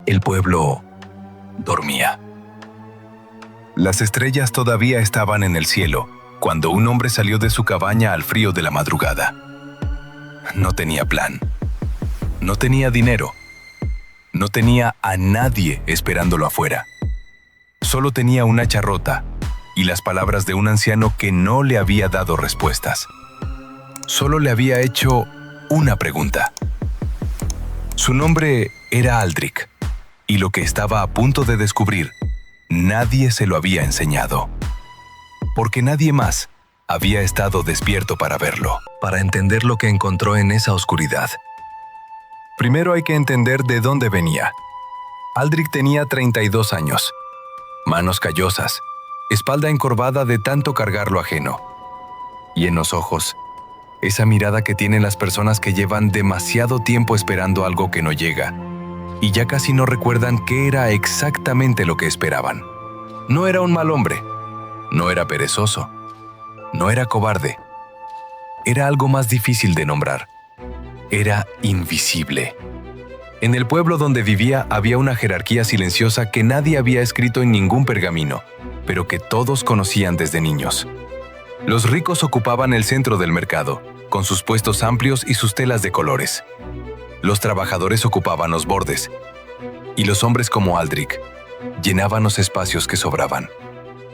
El pueblo dormía. Las estrellas todavía estaban en el cielo cuando un hombre salió de su cabaña al frío de la madrugada. No tenía plan. No tenía dinero. No tenía a nadie esperándolo afuera. Solo tenía una hacha rota y las palabras de un anciano que no le había dado respuestas. Solo le había hecho una pregunta. Su nombre era Aldrich, y lo que estaba a punto de descubrir, nadie se lo había enseñado. Porque nadie más había estado despierto para verlo, para entender lo que encontró en esa oscuridad. Primero hay que entender de dónde venía. Aldrich tenía 32 años, manos callosas, espalda encorvada de tanto cargar lo ajeno, y en los ojos, esa mirada que tienen las personas que llevan demasiado tiempo esperando algo que no llega, y ya casi no recuerdan qué era exactamente lo que esperaban. No era un mal hombre, no era perezoso, no era cobarde. Era algo más difícil de nombrar. Era invisible. En el pueblo donde vivía había una jerarquía silenciosa que nadie había escrito en ningún pergamino, pero que todos conocían desde niños. Los ricos ocupaban el centro del mercado, con sus puestos amplios y sus telas de colores. Los trabajadores ocupaban los bordes, y los hombres como Aldrich llenaban los espacios que sobraban,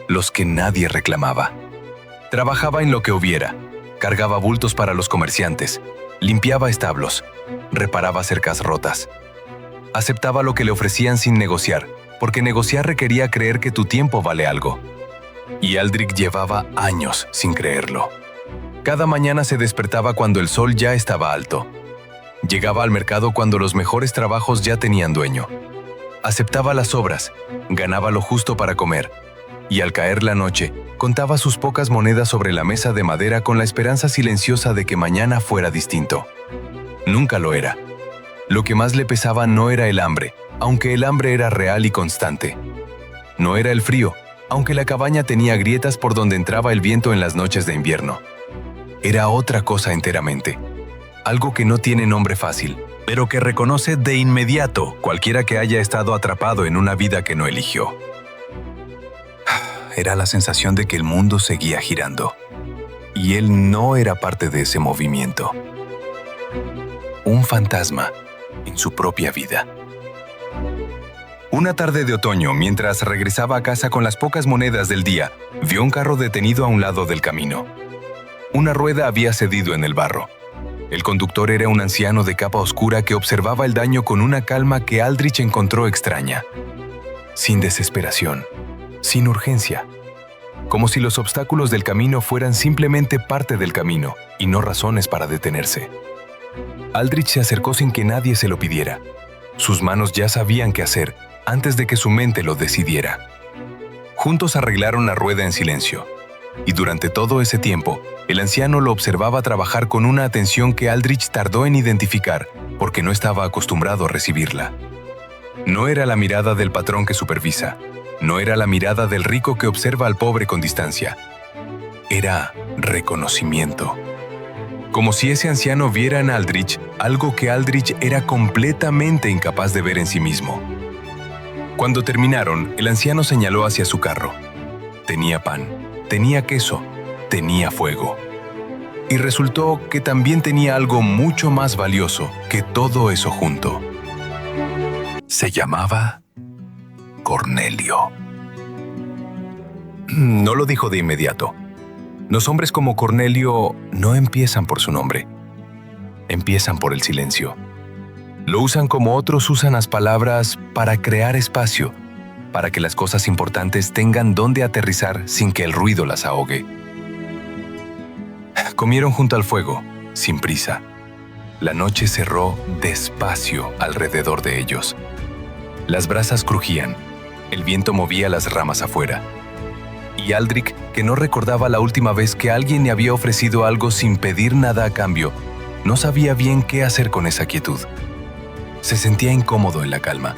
los que nadie reclamaba. Trabajaba en lo que hubiera, cargaba bultos para los comerciantes, limpiaba establos, reparaba cercas rotas. Aceptaba lo que le ofrecían sin negociar, porque negociar requería creer que tu tiempo vale algo. Y Aldrich llevaba años sin creerlo. Cada mañana se despertaba cuando el sol ya estaba alto. Llegaba al mercado cuando los mejores trabajos ya tenían dueño. Aceptaba las obras, ganaba lo justo para comer, y al caer la noche, contaba sus pocas monedas sobre la mesa de madera con la esperanza silenciosa de que mañana fuera distinto. Nunca lo era. Lo que más le pesaba no era el hambre, aunque el hambre era real y constante. No era el frío, aunque la cabaña tenía grietas por donde entraba el viento en las noches de invierno. Era otra cosa enteramente. Algo que no tiene nombre fácil, pero que reconoce de inmediato cualquiera que haya estado atrapado en una vida que no eligió. Era la sensación de que el mundo seguía girando, y él no era parte de ese movimiento. Un fantasma en su propia vida. Una tarde de otoño, mientras regresaba a casa con las pocas monedas del día, vio un carro detenido a un lado del camino. Una rueda había cedido en el barro. El conductor era un anciano de capa oscura que observaba el daño con una calma que Aldrich encontró extraña. Sin desesperación, sin urgencia. Como si los obstáculos del camino fueran simplemente parte del camino y no razones para detenerse. Aldrich se acercó sin que nadie se lo pidiera. Sus manos ya sabían qué hacer antes de que su mente lo decidiera. Juntos arreglaron la rueda en silencio, y durante todo ese tiempo, el anciano lo observaba trabajar con una atención que Aldrich tardó en identificar porque no estaba acostumbrado a recibirla. No era la mirada del patrón que supervisa, no era la mirada del rico que observa al pobre con distancia. Era reconocimiento. Como si ese anciano viera en Aldrich algo que Aldrich era completamente incapaz de ver en sí mismo. Cuando terminaron, el anciano señaló hacia su carro. Tenía pan, tenía queso, tenía fuego. Y resultó que también tenía algo mucho más valioso que todo eso junto. Se llamaba Cornelio. No lo dijo de inmediato. Los hombres como Cornelio no empiezan por su nombre. Empiezan por el silencio. Lo usan como otros usan las palabras para crear espacio, para que las cosas importantes tengan dónde aterrizar sin que el ruido las ahogue. Comieron junto al fuego, sin prisa. La noche cerró despacio alrededor de ellos. Las brasas crujían, el viento movía las ramas afuera. Y Aldrich, que no recordaba la última vez que alguien le había ofrecido algo sin pedir nada a cambio, no sabía bien qué hacer con esa quietud. Se sentía incómodo en la calma,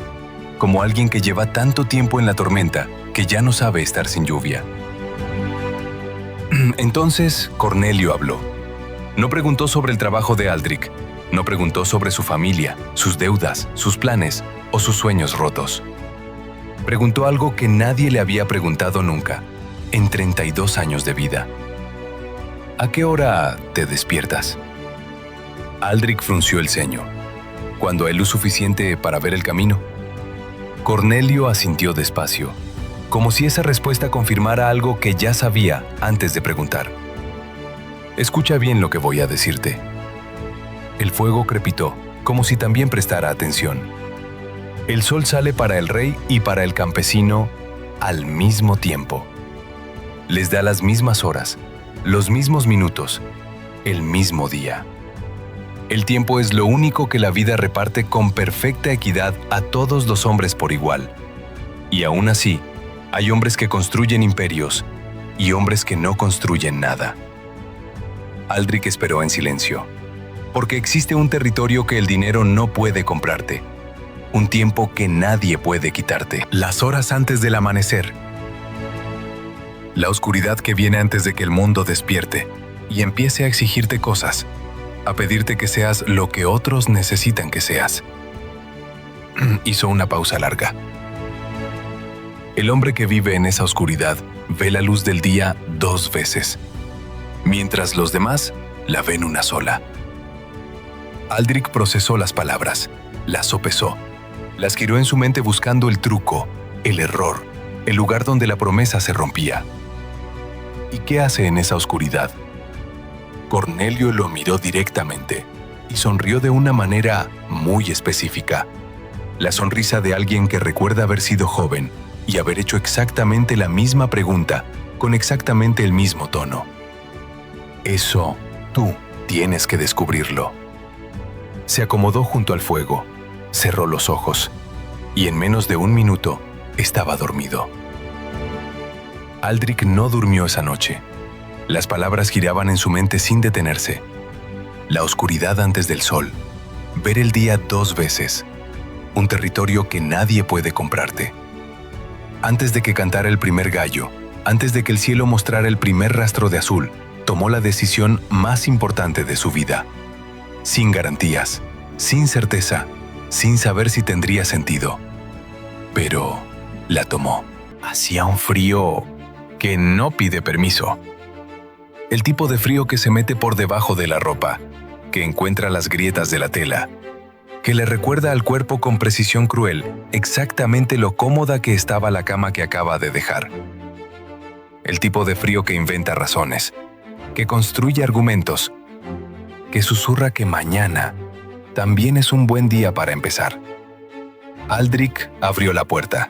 como alguien que lleva tanto tiempo en la tormenta que ya no sabe estar sin lluvia. Entonces Cornelio habló. No preguntó sobre el trabajo de Aldrich, No preguntó sobre su familia, sus deudas, sus planes o sus sueños rotos. Preguntó algo que nadie le había preguntado nunca, en 32 años de vida. ¿A qué hora te despiertas? Aldrich frunció el ceño. ¿Cuando hay luz suficiente para ver el camino? Cornelio asintió despacio, como si esa respuesta confirmara algo que ya sabía antes de preguntar. Escucha bien lo que voy a decirte. El fuego crepitó, como si también prestara atención. El sol sale para el rey y para el campesino al mismo tiempo. Les da las mismas horas, los mismos minutos, el mismo día. El tiempo es lo único que la vida reparte con perfecta equidad a todos los hombres por igual. Y aún así, hay hombres que construyen imperios y hombres que no construyen nada. Aldrich esperó en silencio, porque existe un territorio que el dinero no puede comprarte, un tiempo que nadie puede quitarte. Las horas antes del amanecer, la oscuridad que viene antes de que el mundo despierte y empiece a exigirte cosas, a pedirte que seas lo que otros necesitan que seas. Hizo una pausa larga. El hombre que vive en esa oscuridad ve la luz del día 2 veces, mientras los demás la ven una sola. Aldrich procesó las palabras, las sopesó, las giró en su mente buscando el truco, el error, el lugar donde la promesa se rompía. ¿Y qué hace en esa oscuridad? Cornelio lo miró directamente y sonrió de una manera muy específica. La sonrisa de alguien que recuerda haber sido joven y haber hecho exactamente la misma pregunta con exactamente el mismo tono. Eso, tú tienes que descubrirlo. Se acomodó junto al fuego, cerró los ojos y en menos de 1 minuto estaba dormido. Aldrich no durmió esa noche. Las palabras giraban en su mente sin detenerse. La oscuridad antes del sol, ver el día 2 veces, un territorio que nadie puede comprarte. Antes de que cantara el primer gallo, antes de que el cielo mostrara el primer rastro de azul, tomó la decisión más importante de su vida. Sin garantías, sin certeza, sin saber si tendría sentido. Pero la tomó. Hacía un frío que no pide permiso. El tipo de frío que se mete por debajo de la ropa, que encuentra las grietas de la tela, que le recuerda al cuerpo con precisión cruel exactamente lo cómoda que estaba la cama que acaba de dejar. El tipo de frío que inventa razones, que construye argumentos, que susurra que mañana también es un buen día para empezar. Aldrich abrió la puerta.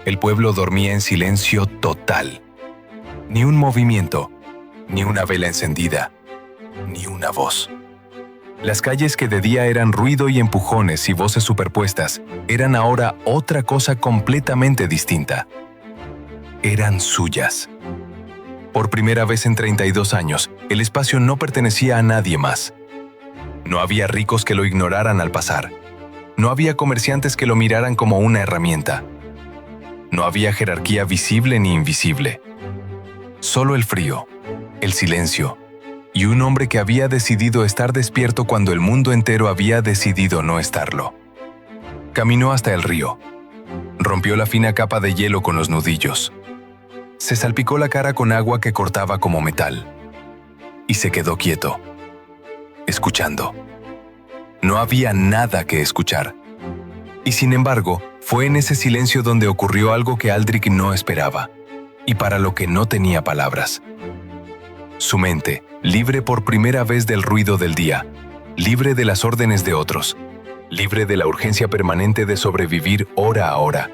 El pueblo dormía en silencio total. Ni un movimiento, ni una vela encendida, ni una voz. Las calles que de día eran ruido y empujones y voces superpuestas, eran ahora otra cosa completamente distinta. Eran suyas. Por primera vez en 32 años, el espacio no pertenecía a nadie más. No había ricos que lo ignoraran al pasar. No había comerciantes que lo miraran como una herramienta. No había jerarquía visible ni invisible. Solo el frío, el silencio, y un hombre que había decidido estar despierto cuando el mundo entero había decidido no estarlo. Caminó hasta el río. Rompió la fina capa de hielo con los nudillos. Se salpicó la cara con agua que cortaba como metal. Y se quedó quieto, escuchando. No había nada que escuchar. Y sin embargo, fue en ese silencio donde ocurrió algo que Aldrich no esperaba, y para lo que no tenía palabras. Su mente, libre por primera vez del ruido del día, libre de las órdenes de otros, libre de la urgencia permanente de sobrevivir hora a hora,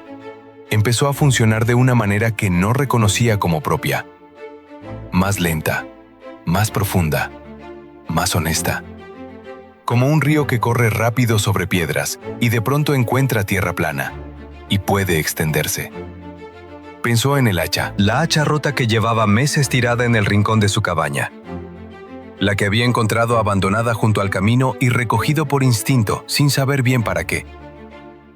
empezó a funcionar de una manera que no reconocía como propia. Más lenta, más profunda, más honesta. Como un río que corre rápido sobre piedras y de pronto encuentra tierra plana y puede extenderse. Pensó en el hacha, la hacha rota que llevaba meses tirada en el rincón de su cabaña. La que había encontrado abandonada junto al camino y recogido por instinto, sin saber bien para qué.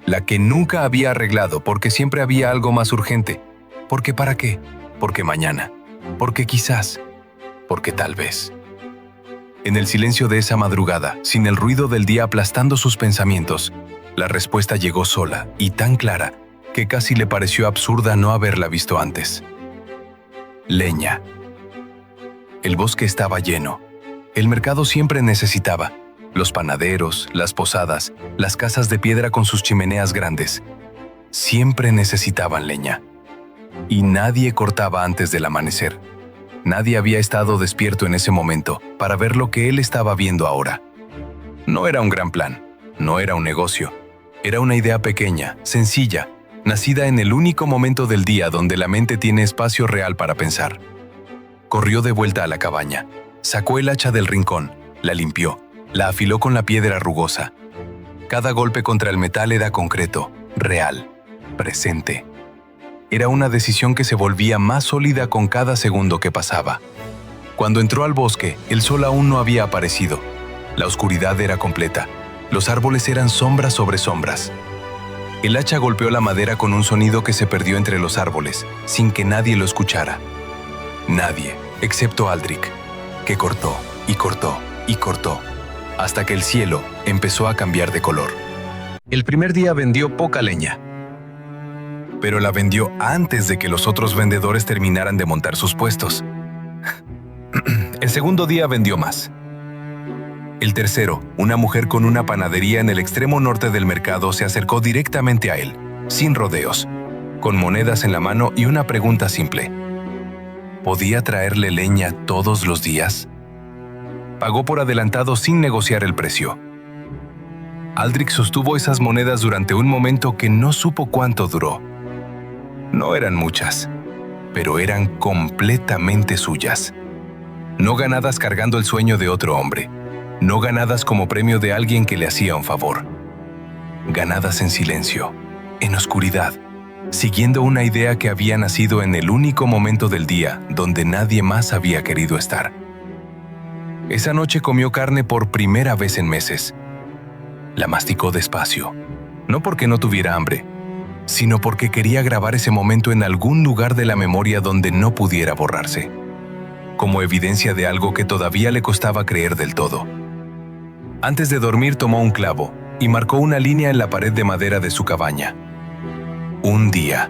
La que nunca había arreglado porque siempre había algo más urgente. ¿Porque para qué? Porque mañana. Porque quizás. Porque tal vez. En el silencio de esa madrugada, sin el ruido del día aplastando sus pensamientos, la respuesta llegó sola y tan clara que casi le pareció absurda no haberla visto antes. Leña. El bosque estaba lleno. El mercado siempre necesitaba. Los panaderos, las posadas, las casas de piedra con sus chimeneas grandes. Siempre necesitaban leña. Y nadie cortaba antes del amanecer. Nadie había estado despierto en ese momento para ver lo que él estaba viendo ahora. No era un gran plan, no era un negocio. Era una idea pequeña, sencilla, nacida en el único momento del día donde la mente tiene espacio real para pensar. Corrió de vuelta a la cabaña, sacó el hacha del rincón, la limpió, la afiló con la piedra rugosa. Cada golpe contra el metal era concreto, real, presente. Era una decisión que se volvía más sólida con cada segundo que pasaba. Cuando entró al bosque, el sol aún no había aparecido. La oscuridad era completa. Los árboles eran sombras sobre sombras. El hacha golpeó la madera con un sonido que se perdió entre los árboles, sin que nadie lo escuchara. Nadie, excepto Aldrich, que cortó y cortó y cortó, hasta que el cielo empezó a cambiar de color. El primer día vendió poca leña, pero la vendió antes de que los otros vendedores terminaran de montar sus puestos. El segundo día vendió más. El tercero, una mujer con una panadería en el extremo norte del mercado, se acercó directamente a él, sin rodeos, con monedas en la mano y una pregunta simple. ¿Podía traerle leña todos los días? Pagó por adelantado sin negociar el precio. Aldrich sostuvo esas monedas durante un momento que no supo cuánto duró. No eran muchas, pero eran completamente suyas. No ganadas cargando el sueño de otro hombre, no ganadas como premio de alguien que le hacía un favor. Ganadas en silencio, en oscuridad, siguiendo una idea que había nacido en el único momento del día donde nadie más había querido estar. Esa noche comió carne por primera vez en meses. La masticó despacio, no porque no tuviera hambre, sino porque quería grabar ese momento en algún lugar de la memoria donde no pudiera borrarse, como evidencia de algo que todavía le costaba creer del todo. Antes de dormir tomó un clavo y marcó una línea en la pared de madera de su cabaña. Un día.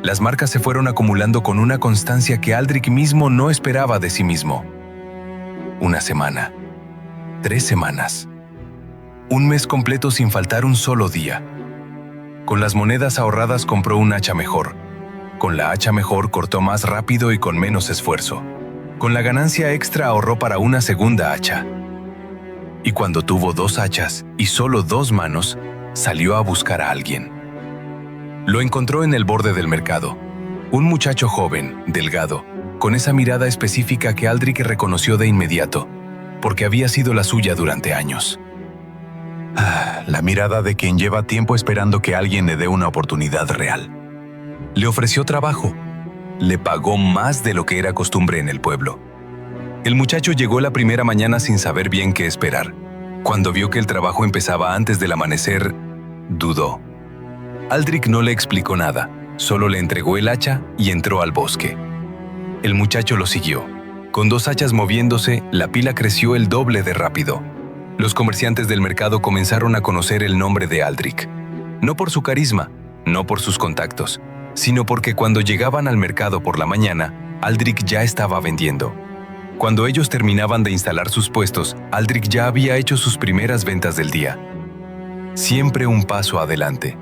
Las marcas se fueron acumulando con una constancia que Aldrich mismo no esperaba de sí mismo. Una semana. 3 semanas. Un mes completo sin faltar un solo día. Con las monedas ahorradas compró un hacha mejor. Con la hacha mejor cortó más rápido y con menos esfuerzo. Con la ganancia extra ahorró para una segunda hacha. Y cuando tuvo 2 hachas y solo 2 manos, salió a buscar a alguien. Lo encontró en el borde del mercado. Un muchacho joven, delgado, con esa mirada específica que Aldrich reconoció de inmediato, porque había sido la suya durante años. La mirada de quien lleva tiempo esperando que alguien le dé una oportunidad real. Le ofreció trabajo. Le pagó más de lo que era costumbre en el pueblo. El muchacho llegó la primera mañana sin saber bien qué esperar. Cuando vio que el trabajo empezaba antes del amanecer, dudó. Aldrich no le explicó nada, solo le entregó el hacha y entró al bosque. El muchacho lo siguió. Con 2 hachas moviéndose, la pila creció el doble de rápido. Los comerciantes del mercado comenzaron a conocer el nombre de Aldrich. No por su carisma, no por sus contactos, sino porque cuando llegaban al mercado por la mañana, Aldrich ya estaba vendiendo. Cuando ellos terminaban de instalar sus puestos, Aldrich ya había hecho sus primeras ventas del día. Siempre un paso adelante.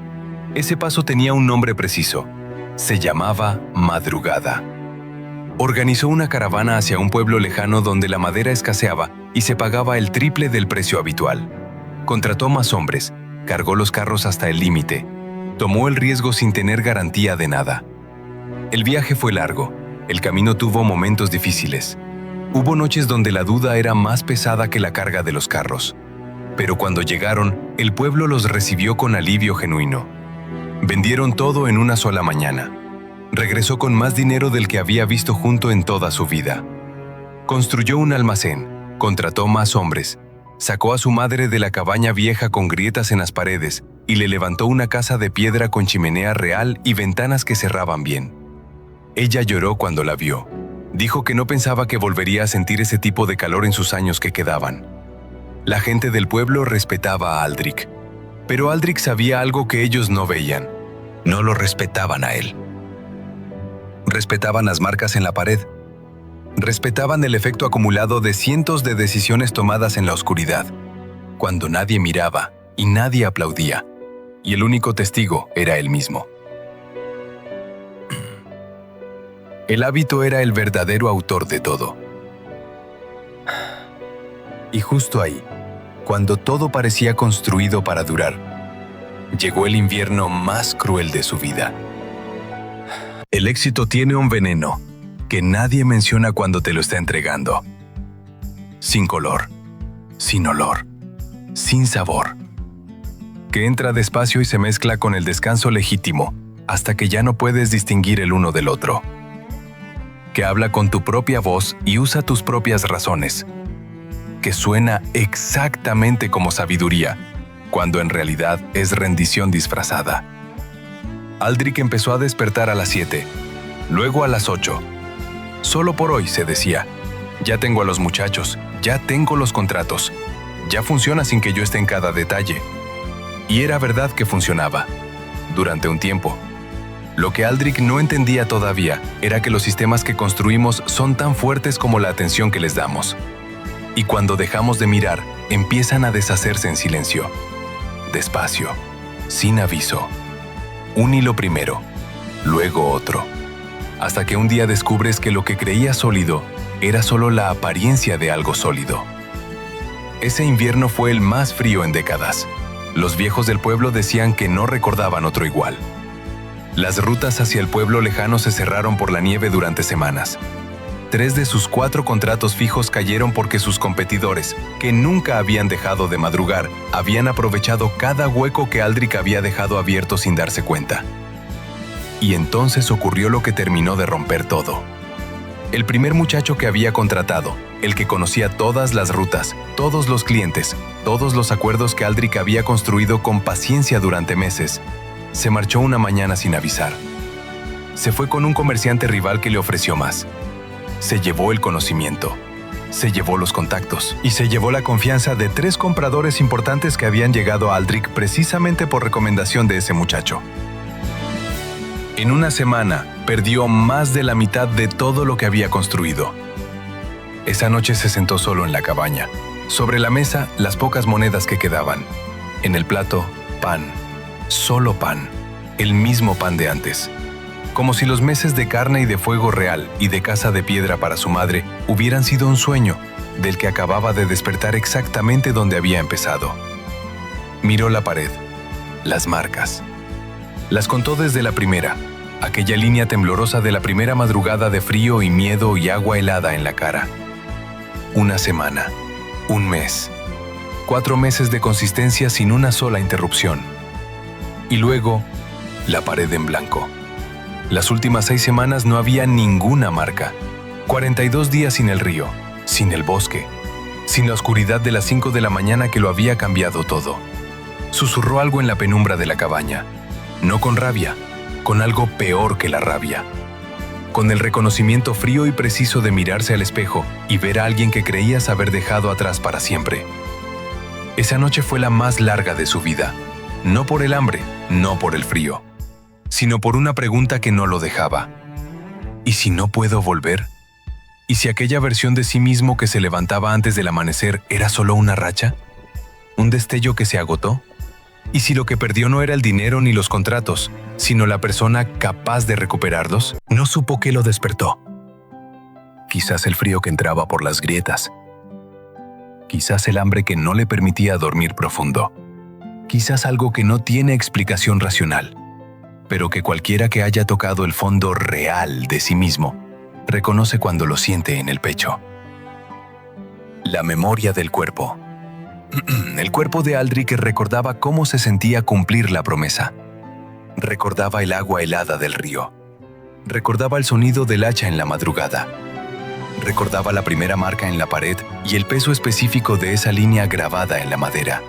Ese paso tenía un nombre preciso. Se llamaba Madrugada. Organizó una caravana hacia un pueblo lejano donde la madera escaseaba y se pagaba el triple del precio habitual. Contrató más hombres, cargó los carros hasta el límite, tomó el riesgo sin tener garantía de nada. El viaje fue largo, el camino tuvo momentos difíciles. Hubo noches donde la duda era más pesada que la carga de los carros. Pero cuando llegaron, el pueblo los recibió con alivio genuino. Vendieron todo en una sola mañana. Regresó con más dinero del que había visto junto en toda su vida. Construyó un almacén, contrató más hombres, sacó a su madre de la cabaña vieja con grietas en las paredes y le levantó una casa de piedra con chimenea real y ventanas que cerraban bien. Ella lloró cuando la vio. Dijo que no pensaba que volvería a sentir ese tipo de calor en sus años que quedaban. La gente del pueblo respetaba a Aldrich, pero Aldrich sabía algo que ellos no veían. No lo respetaban a él. Respetaban las marcas en la pared. Respetaban el efecto acumulado de cientos de decisiones tomadas en la oscuridad, cuando nadie miraba y nadie aplaudía, y el único testigo era él mismo. El hábito era el verdadero autor de todo. Y justo ahí, cuando todo parecía construido para durar, llegó el invierno más cruel de su vida. El éxito tiene un veneno que nadie menciona cuando te lo está entregando. Sin color, sin olor, sin sabor. Que entra despacio y se mezcla con el descanso legítimo hasta que ya no puedes distinguir el uno del otro. Que habla con tu propia voz y usa tus propias razones. Que suena exactamente como sabiduría, cuando en realidad es rendición disfrazada. Aldrich empezó a despertar a las 7, luego a las 8. Solo por hoy, se decía. Ya tengo a los muchachos, ya tengo los contratos. Ya funciona sin que yo esté en cada detalle. Y era verdad que funcionaba. Durante un tiempo. Lo que Aldrich no entendía todavía era que los sistemas que construimos son tan fuertes como la atención que les damos. Y cuando dejamos de mirar, empiezan a deshacerse en silencio. Despacio, sin aviso. Un hilo primero, luego otro. Hasta que un día descubres que lo que creías sólido era solo la apariencia de algo sólido. Ese invierno fue el más frío en décadas. Los viejos del pueblo decían que no recordaban otro igual. Las rutas hacia el pueblo lejano se cerraron por la nieve durante semanas. 3 de sus 4 contratos fijos cayeron porque sus competidores, que nunca habían dejado de madrugar, habían aprovechado cada hueco que Aldrich había dejado abierto sin darse cuenta. Y entonces ocurrió lo que terminó de romper todo. El primer muchacho que había contratado, el que conocía todas las rutas, todos los clientes, todos los acuerdos que Aldrich había construido con paciencia durante meses, se marchó una mañana sin avisar. Se fue con un comerciante rival que le ofreció más. Se llevó el conocimiento, se llevó los contactos y se llevó la confianza de 3 compradores importantes que habían llegado a Aldrich precisamente por recomendación de ese muchacho. En una semana, perdió más de la mitad de todo lo que había construido. Esa noche se sentó solo en la cabaña. Sobre la mesa, las pocas monedas que quedaban. En el plato, pan. Solo pan, el mismo pan de antes. Como si los meses de carne y de fuego real y de casa de piedra para su madre hubieran sido un sueño del que acababa de despertar exactamente donde había empezado. Miró la pared, las marcas. Las contó desde la primera, aquella línea temblorosa de la primera madrugada de frío y miedo y agua helada en la cara. Una semana, un mes, 4 meses de consistencia sin una sola interrupción. Y luego, la pared en blanco. Las últimas 6 semanas no había ninguna marca. 42 días sin el río, sin el bosque, sin la oscuridad de las 5 de la mañana que lo había cambiado todo. Susurró algo en la penumbra de la cabaña. No con rabia, con algo peor que la rabia. Con el reconocimiento frío y preciso de mirarse al espejo y ver a alguien que creías haber dejado atrás para siempre. Esa noche fue la más larga de su vida. No por el hambre, no por el frío, sino por una pregunta que no lo dejaba. ¿Y si no puedo volver? ¿Y si aquella versión de sí mismo que se levantaba antes del amanecer era solo una racha? ¿Un destello que se agotó? ¿Y si lo que perdió no era el dinero ni los contratos, sino la persona capaz de recuperarlos? No supo qué lo despertó. Quizás el frío que entraba por las grietas. Quizás el hambre que no le permitía dormir profundo. Quizás algo que no tiene explicación racional, pero que cualquiera que haya tocado el fondo real de sí mismo reconoce cuando lo siente en el pecho. La memoria del cuerpo. El cuerpo de Aldrich recordaba cómo se sentía cumplir la promesa. Recordaba el agua helada del río. Recordaba el sonido del hacha en la madrugada. Recordaba la primera marca en la pared y el peso específico de esa línea grabada en la madera.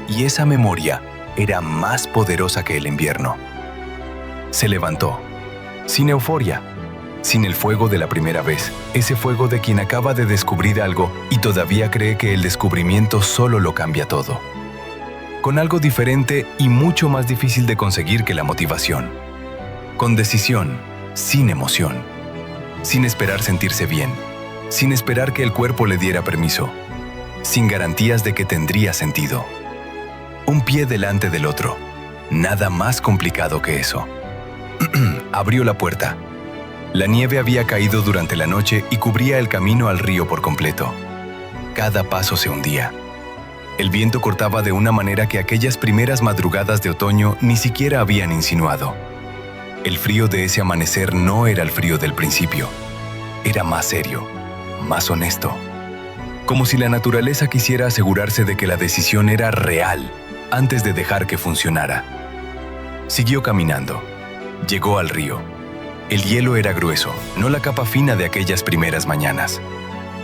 Y esa memoria era más poderosa que el invierno. Se levantó, sin euforia, sin el fuego de la primera vez, ese fuego de quien acaba de descubrir algo y todavía cree que el descubrimiento solo lo cambia todo. Con algo diferente y mucho más difícil de conseguir que la motivación. Con decisión, sin emoción. Sin esperar sentirse bien. Sin esperar que el cuerpo le diera permiso. Sin garantías de que tendría sentido. Un pie delante del otro. Nada más complicado que eso. Abrió la puerta. La nieve había caído durante la noche y cubría el camino al río por completo. Cada paso se hundía. El viento cortaba de una manera que aquellas primeras madrugadas de otoño ni siquiera habían insinuado. El frío de ese amanecer no era el frío del principio. Era más serio, más honesto. Como si la naturaleza quisiera asegurarse de que la decisión era real antes de dejar que funcionara. Siguió caminando. Llegó al río. El hielo era grueso, no la capa fina de aquellas primeras mañanas.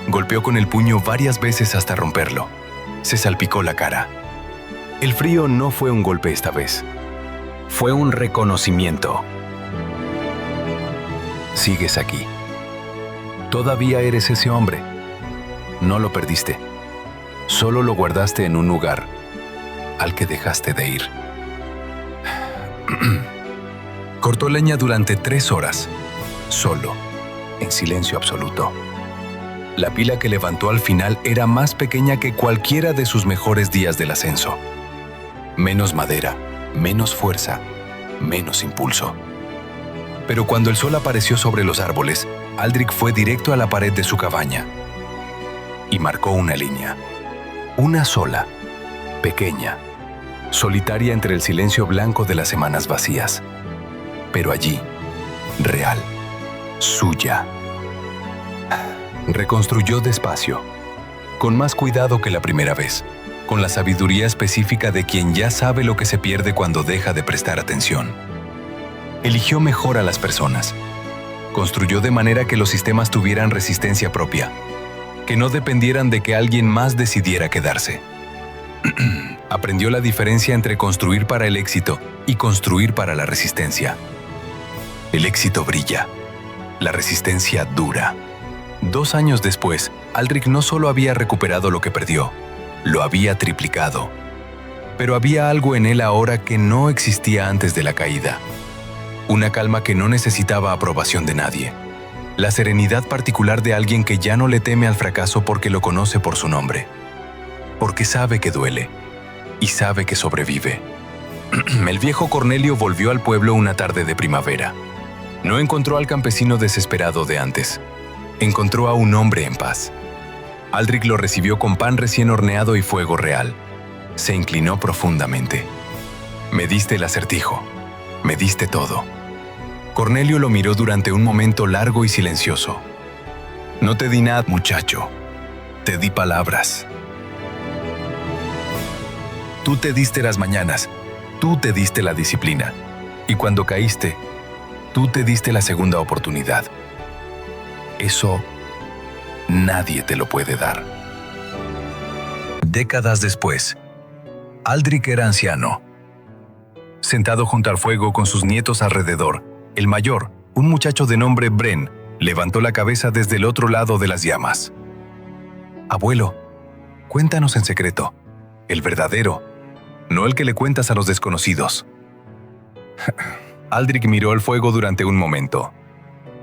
Golpeó con el puño varias veces hasta romperlo. Se salpicó la cara. El frío no fue un golpe esta vez. Fue un reconocimiento. Sigues aquí. Todavía eres ese hombre. No lo perdiste. Solo lo guardaste en un lugar al que dejaste de ir. Cortó leña durante 3 horas, solo, en silencio absoluto. La pila que levantó al final era más pequeña que cualquiera de sus mejores días del ascenso. Menos madera, menos fuerza, menos impulso. Pero cuando el sol apareció sobre los árboles, Aldrich fue directo a la pared de su cabaña y marcó una línea. Una sola, pequeña, solitaria entre el silencio blanco de las semanas vacías. Pero allí, real, suya. Reconstruyó despacio, con más cuidado que la primera vez, con la sabiduría específica de quien ya sabe lo que se pierde cuando deja de prestar atención. Eligió mejor a las personas. Construyó de manera que los sistemas tuvieran resistencia propia, que no dependieran de que alguien más decidiera quedarse. Aprendió la diferencia entre construir para el éxito y construir para la resistencia. El éxito brilla, la resistencia dura. 2 años después, Aldrich no solo había recuperado lo que perdió, lo había triplicado. Pero había algo en él ahora que no existía antes de la caída. Una calma que no necesitaba aprobación de nadie. La serenidad particular de alguien que ya no le teme al fracaso porque lo conoce por su nombre. Porque sabe que duele y sabe que sobrevive. El viejo Cornelio volvió al pueblo una tarde de primavera. No encontró al campesino desesperado de antes. Encontró a un hombre en paz. Aldrich lo recibió con pan recién horneado y fuego real. Se inclinó profundamente. Me diste el acertijo. Me diste todo. Cornelio lo miró durante un momento largo y silencioso. No te di nada, muchacho. Te di palabras. Tú te diste las mañanas. Tú te diste la disciplina. Y cuando caíste, tú te diste la segunda oportunidad. Eso nadie te lo puede dar. Décadas después, Aldrich era anciano. Sentado junto al fuego con sus nietos alrededor, el mayor, un muchacho de nombre Bren, levantó la cabeza desde el otro lado de las llamas. Abuelo, cuéntanos en secreto, el verdadero, no el que le cuentas a los desconocidos. Aldrich miró el fuego durante un momento.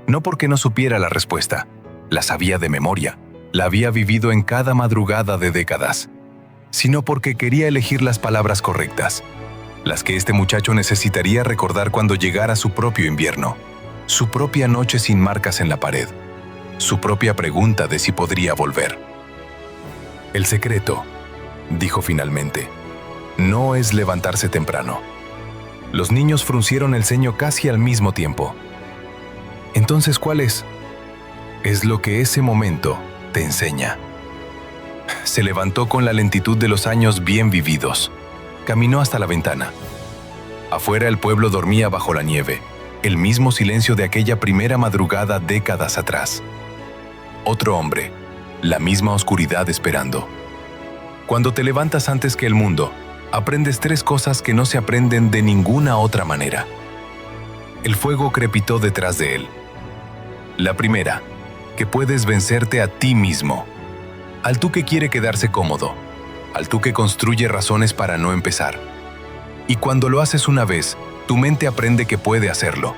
No porque no supiera la respuesta, la sabía de memoria, la había vivido en cada madrugada de décadas, sino porque quería elegir las palabras correctas, las que este muchacho necesitaría recordar cuando llegara su propio invierno, su propia noche sin marcas en la pared, su propia pregunta de si podría volver. El secreto, dijo finalmente, no es levantarse temprano. Los niños fruncieron el ceño casi al mismo tiempo. Entonces, ¿cuál es? Es lo que ese momento te enseña. Se levantó con la lentitud de los años bien vividos. Caminó hasta la ventana. Afuera el pueblo dormía bajo la nieve, el mismo silencio de aquella primera madrugada décadas atrás. Otro hombre, la misma oscuridad esperando. Cuando te levantas antes que el mundo, aprendes 3 cosas que no se aprenden de ninguna otra manera. El fuego crepitó detrás de él. La primera, que puedes vencerte a ti mismo. Al tú que quiere quedarse cómodo. Al tú que construye razones para no empezar. Y cuando lo haces una vez, tu mente aprende que puede hacerlo.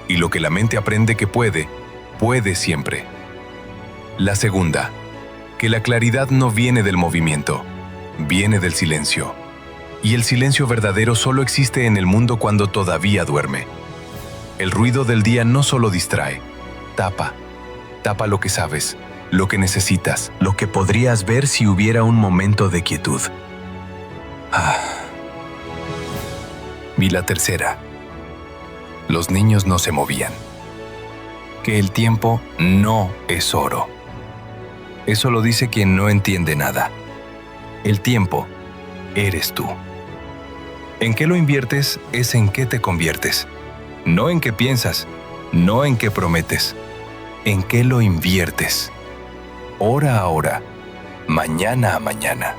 Y lo que la mente aprende que puede, puede siempre. La segunda, que la claridad no viene del movimiento, viene del silencio. Y el silencio verdadero solo existe en el mundo cuando todavía duerme. El ruido del día no solo distrae, tapa lo que sabes, lo que necesitas, lo que podrías ver si hubiera un momento de quietud. Y la tercera, los niños no se movían. Que el tiempo no es oro. Eso lo dice quien no entiende nada. El tiempo eres tú. En qué lo inviertes es en qué te conviertes. No en qué piensas, no en qué prometes. En qué lo inviertes. Hora a hora, mañana a mañana.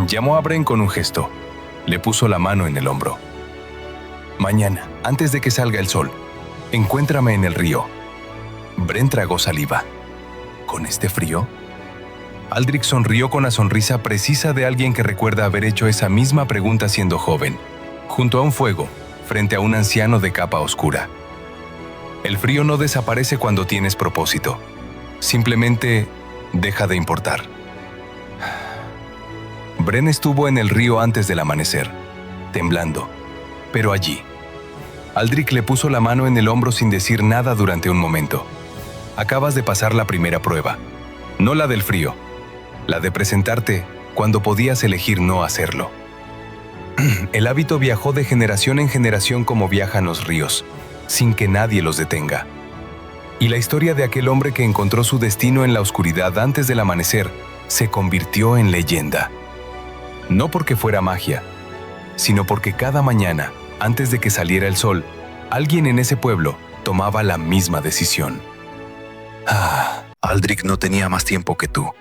Llamó a Bren con un gesto. Le puso la mano en el hombro. Mañana, antes de que salga el sol, encuéntrame en el río. Bren tragó saliva. ¿Con este frío? Aldrich sonrió con la sonrisa precisa de alguien que recuerda haber hecho esa misma pregunta siendo joven, junto a un fuego, frente a un anciano de capa oscura. El frío no desaparece cuando tienes propósito. Simplemente deja de importar. Bren estuvo en el río antes del amanecer, temblando, pero allí. Aldrich le puso la mano en el hombro sin decir nada durante un momento. Acabas de pasar la primera prueba, no la del frío, la de presentarte cuando podías elegir no hacerlo. El hábito viajó de generación en generación como viajan los ríos, sin que nadie los detenga. Y la historia de aquel hombre que encontró su destino en la oscuridad antes del amanecer se convirtió en leyenda. No porque fuera magia, sino porque cada mañana, antes de que saliera el sol, alguien en ese pueblo tomaba la misma decisión. Aldrich no tenía más tiempo que tú.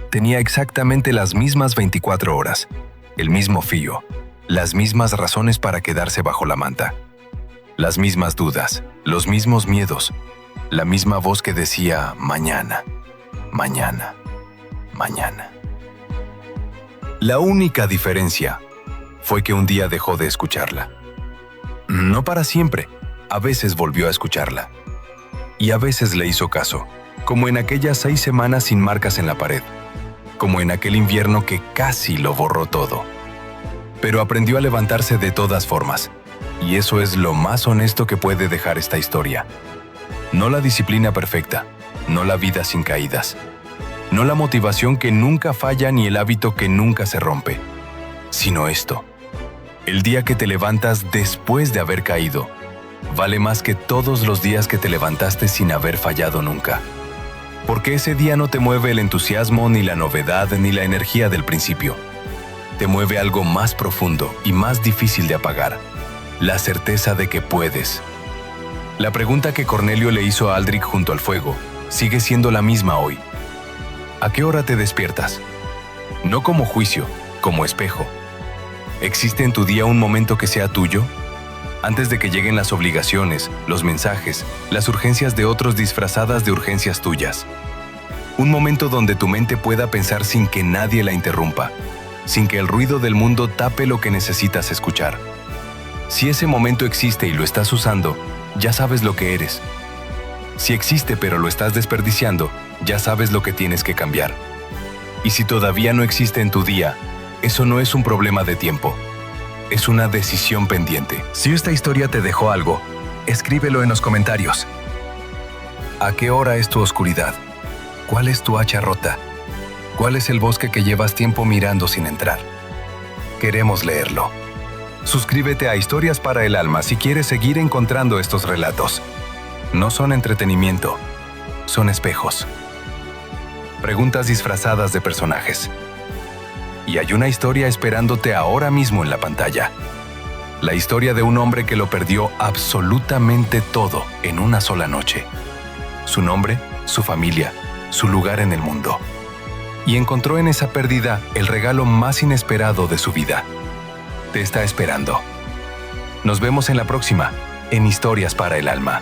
Tenía exactamente las mismas 24 horas, el mismo frío, las mismas razones para quedarse bajo la manta. Las mismas dudas, los mismos miedos, la misma voz que decía mañana, mañana, mañana. La única diferencia fue que un día dejó de escucharla. No para siempre, a veces volvió a escucharla. Y a veces le hizo caso, como en aquellas 6 semanas sin marcas en la pared, como en aquel invierno que casi lo borró todo. Pero aprendió a levantarse de todas formas. Y eso es lo más honesto que puede dejar esta historia. No la disciplina perfecta, no la vida sin caídas, no la motivación que nunca falla ni el hábito que nunca se rompe, sino esto. El día que te levantas después de haber caído, vale más que todos los días que te levantaste sin haber fallado nunca. Porque ese día no te mueve el entusiasmo, ni la novedad, ni la energía del principio. Te mueve algo más profundo y más difícil de apagar. La certeza de que puedes. La pregunta que Cornelio le hizo a Aldrich junto al fuego sigue siendo la misma hoy. ¿A qué hora te despiertas? No como juicio, como espejo. ¿Existe en tu día un momento que sea tuyo? Antes de que lleguen las obligaciones, los mensajes, las urgencias de otros disfrazadas de urgencias tuyas. Un momento donde tu mente pueda pensar sin que nadie la interrumpa, sin que el ruido del mundo tape lo que necesitas escuchar. Si ese momento existe y lo estás usando, ya sabes lo que eres. Si existe pero lo estás desperdiciando, ya sabes lo que tienes que cambiar. Y si todavía no existe en tu día, eso no es un problema de tiempo. Es una decisión pendiente. Si esta historia te dejó algo, escríbelo en los comentarios. ¿A qué hora es tu oscuridad? ¿Cuál es tu hacha rota? ¿Cuál es el bosque que llevas tiempo mirando sin entrar? Queremos leerlo. Suscríbete a Historias para el Alma si quieres seguir encontrando estos relatos. No son entretenimiento, son espejos. Preguntas disfrazadas de personajes. Y hay una historia esperándote ahora mismo en la pantalla. La historia de un hombre que lo perdió absolutamente todo en una sola noche. Su nombre, su familia, su lugar en el mundo. Y encontró en esa pérdida el regalo más inesperado de su vida. Te está esperando. Nos vemos en la próxima. en Historias para el Alma.